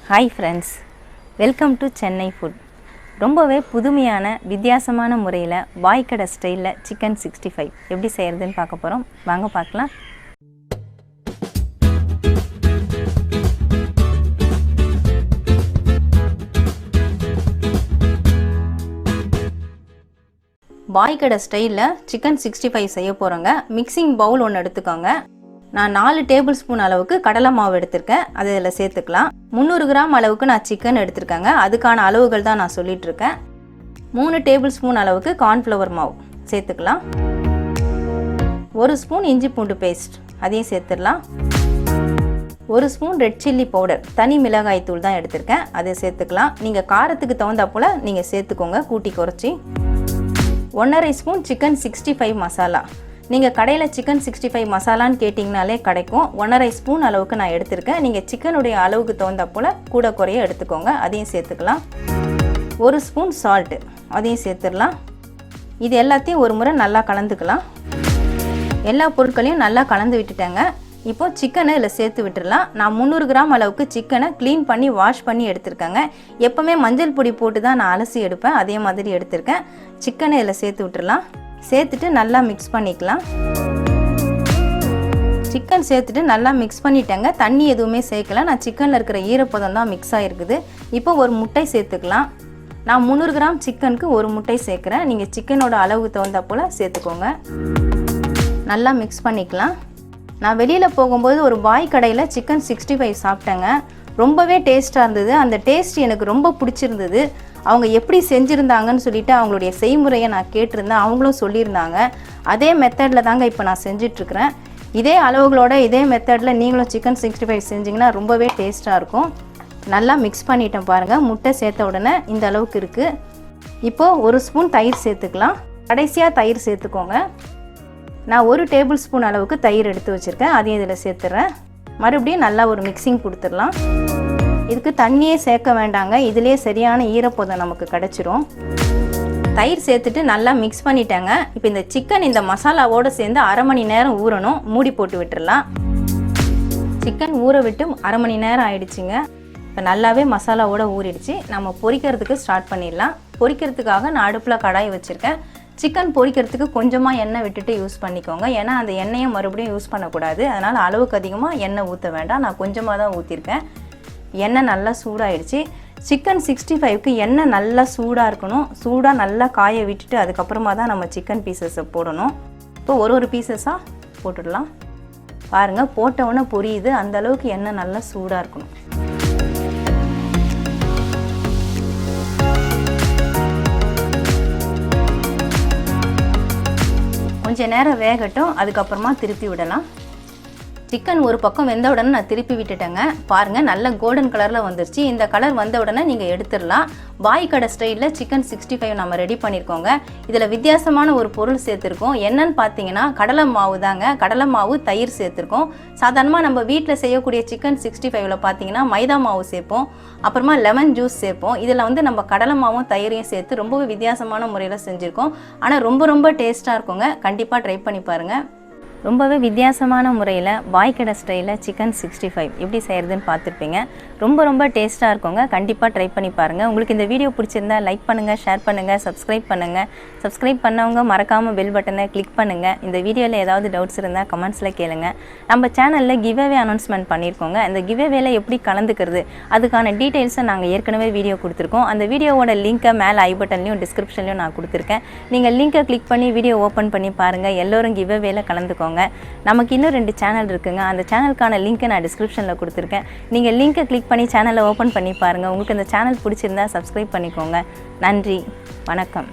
Hi friends, welcome to Chennai food. ரொம்பவே புதுமையான வித்தியாசமான முறையில் பாய் கடை ஸ்டைலில் சிக்கன் 65 எப்படி செய்கிறதுன்னு பார்க்க போகிறோம். வாங்க பார்க்கலாம். பாய் கடை ஸ்டைலில் சிக்கன் 65 செய்ய போகிறோங்க. மிக்சிங் பவுல் ஒன்று எடுத்துக்கோங்க. நான் 4 டேபிள் ஸ்பூன் அளவுக்கு கடலை மாவு எடுத்திருக்கேன். அதை இதில் சேர்த்துக்கலாம். 300 கிராம் அளவுக்கு நான் சிக்கன் எடுத்திருக்கேங்க. அதுக்கான அளவுகள் தான் நான் சொல்லிட்டு இருக்கேன். 3 டேபிள் ஸ்பூன் அளவுக்கு கார்ன்ஃப்ளவர் மாவு சேர்த்துக்கலாம். 1 ஸ்பூன் இஞ்சி பூண்டு பேஸ்ட் அதையும் சேர்த்துடலாம். 1 ஸ்பூன் ரெட் சில்லி பவுடர், தனி மிளகாய் தூள் தான் எடுத்திருக்கேன், அதை சேர்த்துக்கலாம். நீங்கள் காரத்துக்கு தகுந்தா போல் நீங்கள் சேர்த்துக்கோங்க, கூட்டி குறைச்சி. 1.5 ஸ்பூன் சிக்கன் 65 மசாலா. நீங்கள் கடையில் சிக்கன் 65 மசாலான்னு கேட்டிங்கனாலே கிடைக்கும். 1.5 ஸ்பூன் அளவுக்கு நான் எடுத்திருக்கேன். நீங்கள் சிக்கனுடைய அளவுக்கு தகுந்தா போல் கூட குறைய எடுத்துக்கோங்க, அதையும் சேர்த்துக்கலாம். 1 ஸ்பூன் சால்ட்டு அதையும் சேர்த்துடலாம். இது எல்லாத்தையும் ஒரு முறை நல்லா கலந்துக்கலாம். எல்லா பொருட்களையும் நல்லா கலந்து விட்டுட்டேங்க. இப்போ சிக்கனை இதில் சேர்த்து விட்டுடலாம். நான் 300 கிராம் அளவுக்கு சிக்கனை க்ளீன் பண்ணி வாஷ் பண்ணி எடுத்திருக்கேங்க. எப்போவுமே மஞ்சள் பொடி போட்டு தான் நான் அலசி எடுப்பேன், அதே மாதிரி எடுத்திருக்கேன். சிக்கனை இதில் சேர்த்து விட்டுடலாம். சேர்த்துட்டு நல்லா மிக்ஸ் பண்ணிக்கலாம். சிக்கன் சேர்த்துட்டு நல்லா மிக்ஸ் பண்ணிட்டேங்க. தண்ணி எதுவுமே சேர்க்கல, நான் சிக்கனில் இருக்கிற ஈரப்பதம் தான் மிக்ஸ் ஆகிருக்குது. இப்போ ஒரு முட்டை சேர்த்துக்கலாம். நான் 300 கிராம் சிக்கனுக்கு ஒரு முட்டை சேர்க்குறேன். நீங்கள் சிக்கனோட அளவுக்கு தகுந்தா போல் சேர்த்துக்கோங்க. நல்லா மிக்ஸ் பண்ணிக்கலாம். நான் வெளியில் போகும்போது ஒரு பாய் கடையில் சிக்கன் 65 சாப்பிட்டேங்க. ரொம்பவே டேஸ்ட்டாக இருந்தது. அந்த டேஸ்ட் எனக்கு ரொம்ப பிடிச்சிருந்தது. அவங்க எப்படி செஞ்சுருந்தாங்கன்னு சொல்லிவிட்டு அவங்களுடைய செய்முறையை நான் கேட்டிருந்தேன். அவங்களும் சொல்லியிருந்தாங்க. அதே மெத்தடில் தாங்க இப்போ நான் செஞ்சிட்ருக்கிறேன். இதே அளவுகளோட இதே மெத்தடில் நீங்களும் சிக்கன் 65 செஞ்சிங்கன்னா ரொம்பவே டேஸ்ட்டாக இருக்கும். நல்லா மிக்ஸ் பண்ணிட்டேன் பாருங்கள். முட்டை சேர்த்த உடனே இந்த அளவுக்கு இருக்குது. இப்போது 1 ஸ்பூன் தயிர் சேர்த்துக்கலாம். கடைசியாக தயிர் சேர்த்துக்கோங்க. நான் 1 டேபிள் ஸ்பூன் அளவுக்கு தயிர் எடுத்து வச்சுருக்கேன், அதையும் இதில் சேர்த்துட்றேன். மறுபடியும் நல்லா ஒரு மிக்சிங் கொடுத்துடலாம். இதுக்கு தண்ணியே சேர்க்க வேண்டாங்க, இதிலே சரியான ஈரப்பதம் நமக்கு கிடச்சிரும். தயிர் சேர்த்துட்டு நல்லா மிக்ஸ் பண்ணிட்டேங்க. இப்போ இந்த சிக்கன் இந்த மசாலாவோடு சேர்ந்து அரை மணி நேரம் ஊறணும். மூடி போட்டு விட்டுடலாம். சிக்கன் ஊற விட்டு அரை மணி நேரம் ஆயிடுச்சுங்க. இப்போ நல்லாவே மசாலாவோடு ஊறிடுச்சு. நம்ம பொரிக்கிறதுக்கு ஸ்டார்ட் பண்ணிடலாம். பொரிக்கிறதுக்காக நான் அடுப்பில் கடாய் வச்சுருக்கேன். சிக்கன் பொரிக்கிறதுக்கு கொஞ்சமாக எண்ணெய் விட்டுட்டு யூஸ் பண்ணிக்கோங்க. ஏன்னா அந்த எண்ணெயை மறுபடியும் யூஸ் பண்ணக்கூடாது. அதனால் அளவுக்கு அதிகமாக எண்ணெய் ஊற்ற வேண்டாம். நான் கொஞ்சமாக தான் ஊற்றிருக்கேன். எண்ணெய் நல்லா சூடாகிடுச்சு. சிக்கன் 65க்கு எண்ணெய் நல்லா சூடாக இருக்கணும். சூடாக நல்லா காய விட்டுட்டு அதுக்கப்புறமா தான் நம்ம சிக்கன் பீசஸை போடணும். இப்போ ஒரு பீசஸாக போட்டுடலாம். பாருங்கள், போட்டவுடனே பொரியுது. அந்தளவுக்கு எண்ணெய் நல்லா சூடாக இருக்கணும். கொஞ்ச நேரம் வேகட்டும், அதுக்கப்புறமா திருப்பி விடலாம். சிக்கன் ஒரு பக்கம் வெந்த உடனே நான் திருப்பி விட்டுட்டேங்க. பாருங்கள், நல்ல கோல்டன் கலரில் வந்துருச்சு. இந்த கலர் வந்த உடனே நீங்கள் எடுத்துடலாம். பாய் கடை ஸ்டைலில் சிக்கன் 65 நம்ம ரெடி பண்ணியிருக்கோங்க. இதில் வித்தியாசமான ஒரு பொருள் சேர்த்துருக்கோம். என்னன்னு பார்த்தீங்கன்னா கடலை மாவு தாங்க. கடலை மாவு, தயிர் சேர்த்துருக்கோம். சாதாரணமாக நம்ம வீட்டில் செய்யக்கூடிய சிக்கன் 65ல் பார்த்தீங்கன்னா மைதா மாவு சேர்ப்போம், அப்புறமா லெமன் ஜூஸ் சேர்ப்போம். இதில் வந்து நம்ம கடலை மாவும் தயிரையும் சேர்த்து ரொம்பவே வித்தியாசமான முறையில் செஞ்சுருக்கோம். ஆனால் ரொம்ப டேஸ்ட்டாக இருக்குங்க. கண்டிப்பாக ட்ரை பண்ணி பாருங்கள். ரொம்பவே வித்தியாசமான முறையில் பாய் கடை ஸ்டைலில் சிக்கன் 65 எப்படி செய்கிறதுன்னு பார்த்துருப்பீங்க. ரொம்ப டேஸ்ட்டாக இருக்குங்க. கண்டிப்பாக ட்ரை பண்ணி பாருங்கள். உங்களுக்கு இந்த வீடியோ பிடிச்சிருந்தா லைக் பண்ணுங்கள், ஷேர் பண்ணுங்கள், சப்ஸ்கிரைப் பண்ணுங்கள். சப்ஸ்கிரைப் பண்ணவங்க மறக்காமல் பெல் பட்டனை கிளிக் பண்ணுங்கள். இந்த வீடியோவில் ஏதாவது டவுட்ஸ் இருந்தால் கமெண்ட்ஸில் கேளுங்க. நம்ம சேனலில் கிவ்அவே அனௌன்ஸ்மெண்ட் பண்ணியிருக்கோங்க. அந்த கிவ்அவேல எப்படி கலந்துக்கிறது அதுக்கான டீட்டெயில்ஸை நாங்கள் ஏற்கனவே வீடியோ கொடுத்துருக்கோம். அந்த வீடியோவோட லிங்க்கை மேலே ஐ பட்டன்லையும் டிஸ்கிரிப்ஷன்லையும் நான் கொடுத்துருக்கேன். நீங்கள் லிங்க்கை கிளிக் பண்ணி வீடியோ ஓப்பன் பண்ணி பாருங்கள். எல்லோரும் கிவ்அவேல கலந்துக்கோங்க. நமக்கு இன்னும் 2 சேனல் இருக்குங்க. அந்த சேனலுக்கான லிங்க்கை நான் டிஸ்கிரிப்ஷனில் கொடுத்துருக்கேன். நீங்கள் லிங்க்கை கிளிக் பண்ணி சேனலை ஓப்பன் பண்ணி பாருங்கள். உங்களுக்கு இந்த சேனல் பிடிச்சிருந்தா சப்ஸ்கிரைப் பண்ணிக்கோங்க. நன்றி, வணக்கம்.